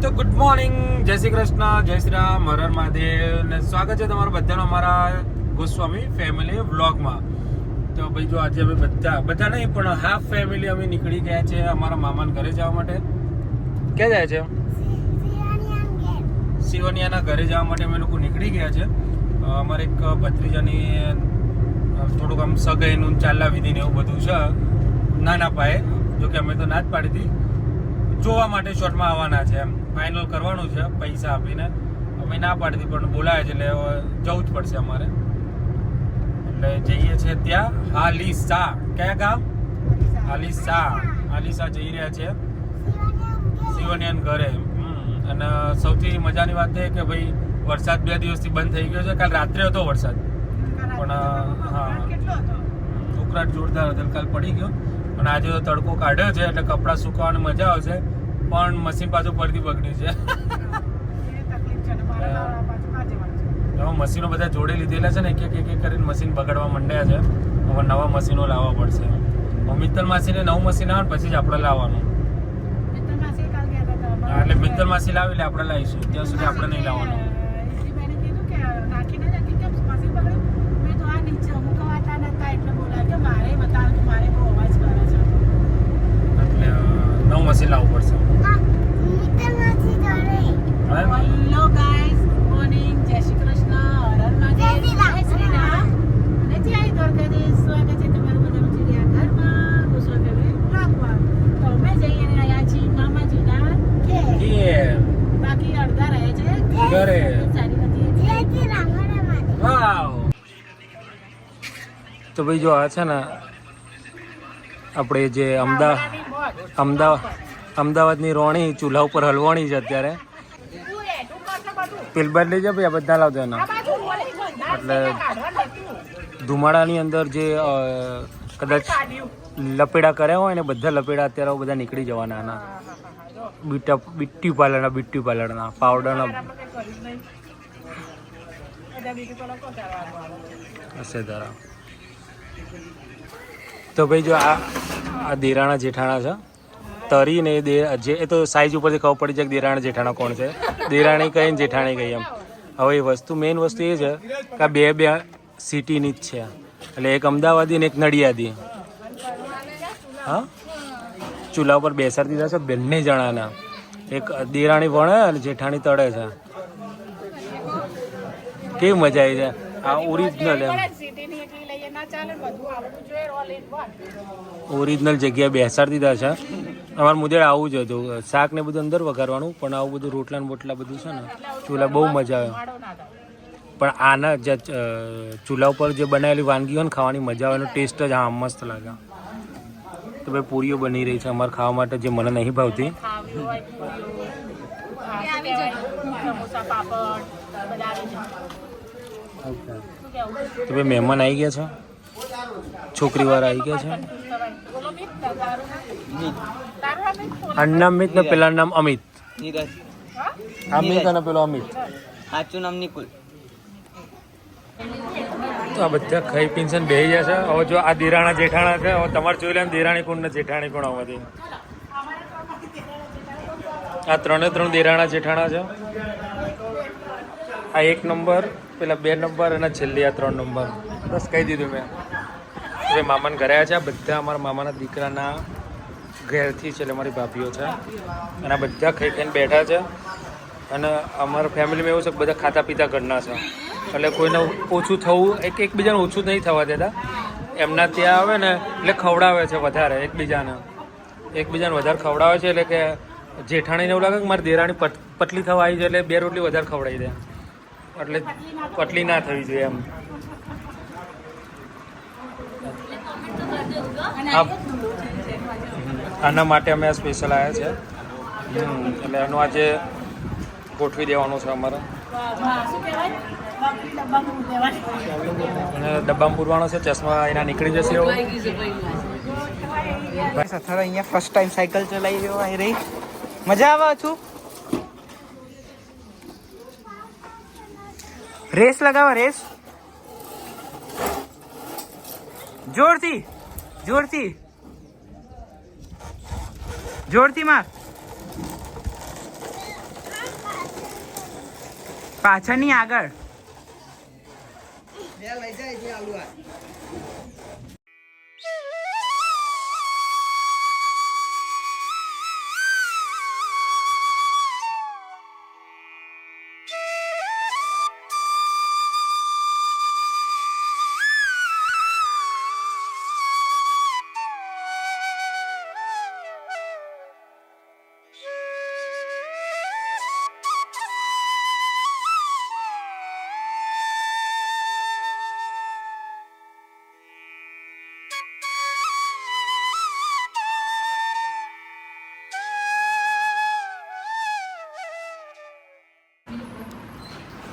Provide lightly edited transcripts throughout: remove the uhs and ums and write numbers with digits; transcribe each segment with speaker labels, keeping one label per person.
Speaker 1: તો good morning, જય શ્રી કૃષ્ણ, જય શ્રી રામ, હર હર મહાદેવ ને સ્વાગત છે તમારું બધાનું અમારા ગોસ્વામી ફેમિલી વ્લોગમાં. તો ભાઈ જો આજે અમે બધા નહીં પણ હાફ ફેમિલી અમે નીકળી ગયા છે અમારા મામાના ઘરે જવા માટે. ક્યાં જાય છે? શિવનિયાના ઘરે જવા માટે અમે લોકો નીકળી ગયા છે. અમારે એક ભત્રીજાની થોડુંક આમ સગાઈનું ચાલ્યા વિધિને એવું બધું છે નાના પાયે, જોકે અમે તો ના જ પાડી હતી. જોવા માટે શોર્ટમાં આવવાના છે, એમ ફાઇનલ કરવાનું છે પૈસા આપીને. અમે ના પાડતી પણ બોલાવે છે એટલે જવું જ પડશે અમારે. એટલે જઈએ છીએ ત્યાં હાલીસા. કયા ગામ? હાલીસા જઈ રહ્યા છે શિવનિયાન ઘરે. અને સૌથી મજાની વાત એ કે ભાઈ વરસાદ 2 દિવસથી બંધ થઈ ગયો છે. કાલ રાત્રે હતો વરસાદ પણ હા ઉકળાટ જોરદાર હતો, કાલ પડી ગયો. અને આજે તો તડકો કાઢ્યો છે એટલે કપડાં સુકવવાની મજા આવશે, પણ મશીન પાછું ફરતી બગડ્યું છે. હવે મશીનો બધા જોડે લીધેલા છે ને, એક એક કરીને મશીન બગડવા માંડ્યા છે. હવે નવા મશીનો લાવવા પડશે. મિત્તલ માસીને નવું મશીન આવે પછી જ આપણે લાવવાનું. એટલે મિત્તલ માસી લાવી એટલે આપણે લાવીશું, ત્યાં સુધી આપણે નહીં લાવવાનું. નવું મશીન લાવવું પડશે.
Speaker 2: હેલો ગાઈસ, મોર્નિંગ, જય શ્રી કૃષ્ણ, હર હર મહાદેવ, જય શ્રી રામ અને જય દ્વારકાધીશ. સ્વાગત છે તમારું બધાનું ચિડિયાઘરમાં, ગોસ્વામી ફેમિલી વ્લોગમાં. તો અમે જઈને આવ્યા છીએ મામાજીના ઘેર. બાકી અડધા રહે છે ઘરે. સારી નથી.
Speaker 1: વાવ. તો ભાઈ જો આ છે ને આપણે જે અમદાવાદની રોણી ચૂલા ઉપર હલવાણી છે અત્યારે. પેલબાદ લઈ જાય ભાઈ, આ બધા લાવજો એના. એટલે ધુમાડાની અંદર જે કદાચ લપેડા કર્યા હોય ને બધા લપેડા અત્યારે બધા નીકળી જવાના એના. બ્યુટી પાર્લરના પાવડરના હશે ધરા. તો ભાઈ જો આ દેરાણા જેઠાણા છે. તરી ને એ તો સાઈઝ ઉપરથી ખબર પડી જાય કે દેરાણા જેઠાણા કોણ છે. દેરાણી કઈ ને જેઠાણી કઈ એમ. હવે એ વસ્તુ મેઇન વસ્તુ એ છે કે આ બે સિટીની જ છે. એટલે એક અમદાવાદી ને એક નડિયાદી. હા, ચૂલા ઉપર બેસાડી દીધા છે બંને જણાના. એક દેરાણી વણે અને જેઠાણી તળે છે. કેવી મજા આવી છે. આ ઓરિજિનલ એમ ઓરિજિનલ જગ્યાએ બેસાડી દીધા છે. અમારે મુજબ આવું જ હતું, શાક ને બધું અંદર વઘારવાનું, પણ આવું બધું રોટલા ને બોટલા બધું છે ને ચૂલા બહુ મજા આવે. પણ આના જે ચૂલા ઉપર જે બનાવેલી વાનગી હોય ને ખાવાની મજા આવે, એનો ટેસ્ટ જ હા મસ્ત લાગે. તો ભાઈ પૂરીઓ બની રહી છે અમારે ખાવા માટે, જે મને નહીં ભાવતી. તો ભાઈ મહેમાન આવી ગયા છે, છોકરી વાળા આવી ગયા છે. અન્નામિત ને પેલા નામ અમિત. અમિત અને પેલો અમિત.
Speaker 3: સાચું નામ નિકુલ.
Speaker 1: તો આ બધા ખાઈ પીને બેસી ગયા છે. હવે જો આ દેરાણા જેઠાણા છે, હવે તમારે જોઈ લે દેરાણી કોણ ને જેઠાણી કોણ. આવવાથી આ 3 દેરાણા જેઠાણા છે. આ 1 નંબર, પેલા 2 નંબર અને છેલ્લી આ 3 નંબર. બસ કહી દીધું મેં. હવે મામાને ઘરે આવ્યા છે. બધા અમારા મામાના દીકરાના ઘેરથી છે, એટલે મારી ભાભીઓ છે. અને આ બધા ખાઈ ખાઈને બેઠા છે. અને અમારા ફેમિલીમાં એવું છે કે બધા ખાતા પીતા ઘરના છે, એટલે કોઈને ઓછું થવું એકબીજાને ઓછું નહીં થવા દેતા. એમના ત્યાં આવે ને એટલે ખવડાવે છે વધારે એકબીજાને વધારે ખવડાવે છે. એટલે કે જેઠાણીને એવું લાગે કે મારી દેરાણી પતલી થવા આવી છે એટલે 2 રોટલી વધારે ખવડાવી દે, એટલે પતલી ના થવી જોઈએ એમ. આના માટે અમે આ સ્પેશિયલ આવ્યા છે. એટલે એનું આજે ગોઠવી દેવાનું છે અમારે. અને ડબ્બામાં પૂરવાનો છે. ચશ્મા એના નીકળી જશે.
Speaker 3: અત્યારે અહીંયા ફર્સ્ટ ટાઈમ સાયકલ ચલાવી રહ્યો આવી રહી. મજા આવે છું. રેસ લગાવો, રેસ જોરથી જોરથી જોરથી માર. પાછળની આગળ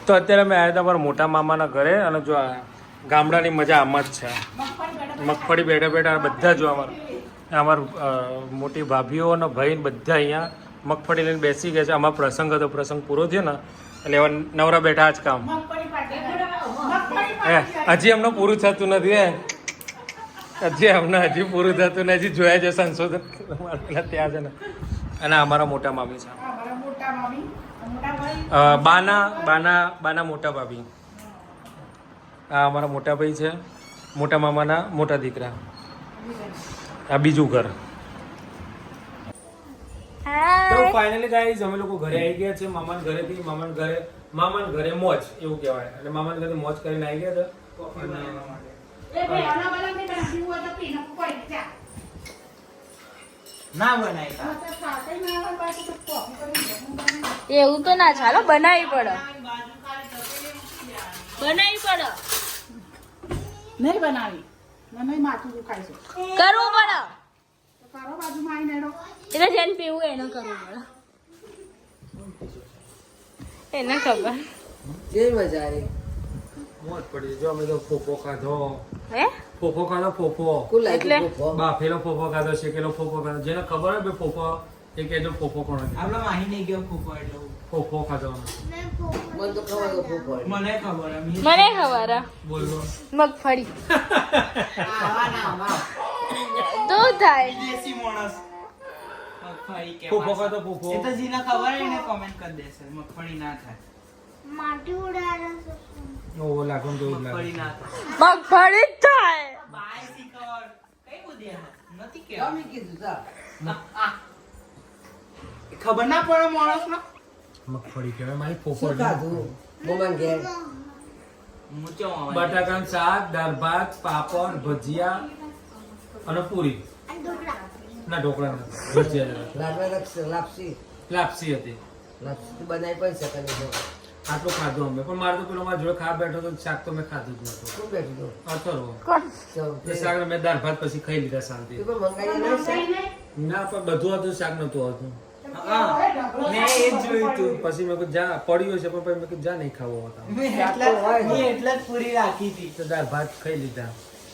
Speaker 1: તો અત્યારે અમે આવ્યા હતા મારા મોટા મામાના ઘરે અને જો આ ગામડાની મજા આમ જ છે. મગફળી બેઠા બેઠા બધા જો અમાર મોટી ભાભીઓ અને ભાઈ બધા અહીંયા મગફળી લઈને બેસી ગયા છે. આમાં પ્રસંગ હતો, પ્રસંગ પૂરો થયો ને એટલે એવા નવરા બેઠા જ કામ. હજી અમને પૂરું થતું નથી. હજી પૂરું થતું ને હજી જોયા છે સંશોધન ત્યાં છે ને. અને અમારા મોટા મામી છે, બાના મોટા ભાભી. આ અમારા મોટા ભાઈ છે, મોટા મામાના મોટા દીકરા. આ બીજું ઘર. તો ફાઇનલી ગાઈઝ અમે લોકો ઘરે આવી ગયા છે. મામાના ઘરેથી મામાના ઘરે મોજ એવું કહેવાય. એટલે મામાના ઘરે મોજ કરીને આવી ગયા છે.
Speaker 3: ના બનાય
Speaker 4: એવું તો ના ચાલો, બનાવી પડે.
Speaker 2: નહીં બનાવી નહીં, માથું દુખાય છે.
Speaker 4: કરવું પડે.
Speaker 2: તારો બાજુમાં આવીને એનો
Speaker 4: એટલે જેને પીવું એને કરવું પડે. એને ખબર.
Speaker 3: કેવી મજા આવી.
Speaker 1: મોજ પડી. જો અમે તો ફોફો ખાધો.
Speaker 4: હે
Speaker 1: ફોફો ખાધો. ફોફો
Speaker 4: એટલે
Speaker 1: બાફેલો ફોફો ખાધો, શેકેલો ફોફો ખાધો. જેને ખબર હોય બે ફોફો એ કહેજો ફોફો કોણ હતો.
Speaker 3: આપડે માહી નહીં ગયો ફૂફો એટલે
Speaker 1: ફોફો ખાધો.
Speaker 3: મને ખબર
Speaker 4: મને ખબર
Speaker 1: બોલો
Speaker 4: મગફળી તો થાય.
Speaker 3: દેશી માણસ મગફળી કે
Speaker 1: ફોફો ખાધો. ફોફો
Speaker 3: એ તો જીને ખબર હોય એને કોમેન્ટ કરી દેશે. મગફળી ના થાય,
Speaker 1: ઓવો લાગો તો એવું
Speaker 3: મગફળી
Speaker 1: લાગે.
Speaker 3: ના થાય.
Speaker 4: મગફળી જ થાય.
Speaker 3: બાય શીખર કઈ બુદ્ધિ નથી કેવું કીધું સર. ખબર ના પડે માણસ ને.
Speaker 1: મગફળી કહેવાય. મારી ફોફો
Speaker 3: મૂચો આવે.
Speaker 1: બટાકાનું શાક, દાળ ભાત, પાપડ, ભજીયા અને પૂરી. ના ઢોકળા નથી, ભજીયા લાપસી હતી. આટલું ખાધું અમે. પણ મારે તો પેલો મારા જોડે ખા બેઠો તો શાક તો મેં ખાધું જ નતું. અથરો એ શાક મેં દાળ ભાત પછી ખાઈ લીધા શાંતિ. ના પણ બધું હતું, શાક નતું આવતું.
Speaker 3: હા મેં એ જ જોયું તું.
Speaker 1: પછી મેં કીધું જા પડ્યું છે, પણ પછી મેં કીધું જા નહીં ખાવું હતા.
Speaker 3: મેં એટલે જ પૂરી રાખી હતી.
Speaker 1: તો દાળ ભાત ખાઈ લીધા.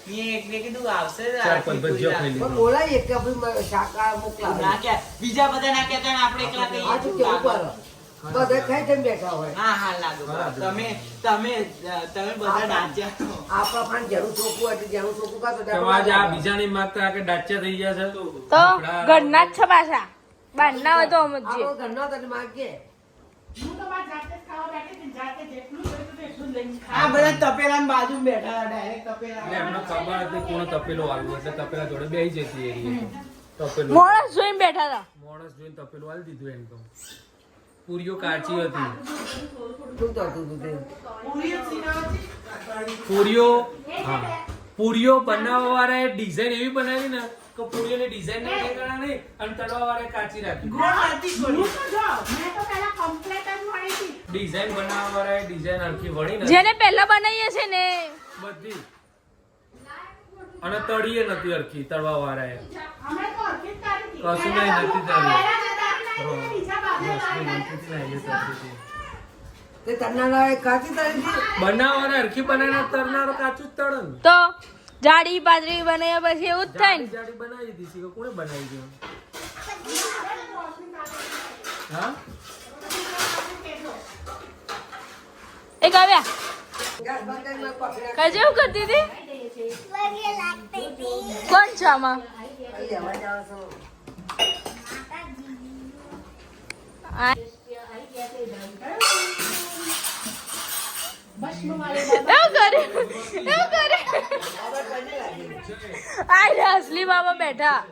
Speaker 3: મેં એકને કીધું આવશે ને
Speaker 1: ચાર
Speaker 3: આખી
Speaker 1: પાંચ
Speaker 3: પૂરી
Speaker 1: ભજીયા ખાઈ
Speaker 3: રાખી.
Speaker 1: લીધા.
Speaker 3: ના કે બીજા બધા ના કહેતા ને આપણે એકલા કહીએ તો લાગે. હા લાગુ. તમે બધા નાચ્યા છો.
Speaker 1: તમારે આ બીજા નહીં માગતા કે ડાચ્યા થઈ ગયા છે.
Speaker 4: તો ઘરના જ છે પાછા, બહારના હોય તો સમજીએ.
Speaker 2: હું તો મારી જાતે જ ખાવા બેઠી હતી, જાતે જેટલું જોઈતું હતું એટલું જ લઈને
Speaker 3: આ
Speaker 2: ખાવા.
Speaker 3: બધા તપેલા બાજુ બેઠા હતા, ડાયરેક્ટ તપેલા.
Speaker 1: એટલે એમને ખબર હતી કોણ તપેલું આલવું, એટલે તપેલા જોડે બેસી જતી એ તપેલું
Speaker 4: માણસ જોઈને બેઠા હતા.
Speaker 1: માણસ જોઈને તપેલું આલી દીધું. એમ તો પૂરીઓ કાચી હતી. પૂરીઓ બનાવવા વાળાએ ડિઝાઇન એવી બનાવી ને કે પૂરીઓની ડિઝાઇન ના ઠેકાણા નહીં અને તળવા વાળાએ કાચી રાખી.
Speaker 2: હું તો જો, મેં તો પહેલા complete જ વળી હતી.
Speaker 1: ડિઝાઇન બનાવવા વાળાએ ડિઝાઇન હરખી વળી ને
Speaker 4: જેને પહેલા બનાવીએ છે ને
Speaker 1: બધી. અને તળીએ નથી હરખી તળવા વાળાએ.
Speaker 2: અમે તો હરખી જ તારી હતી.
Speaker 1: કશું નહીં, નથી તારી.
Speaker 2: પહેલા જતા આવી ને બીજા બાજુ
Speaker 1: બનાવવા હરખી બનાવીને તરનારો કાચું જ તળે ને.
Speaker 4: તો જાડી પાતળી બનાવ્યા પછી એવું જ થાય ને.
Speaker 1: જાડી બનાવી દીધી છે. કોણે બનાવી છે? હા
Speaker 4: એ કાવ્યા કઈ જેવું કરતી હતી? કોણ છે આમાં? આ અસલી બાબા બેઠા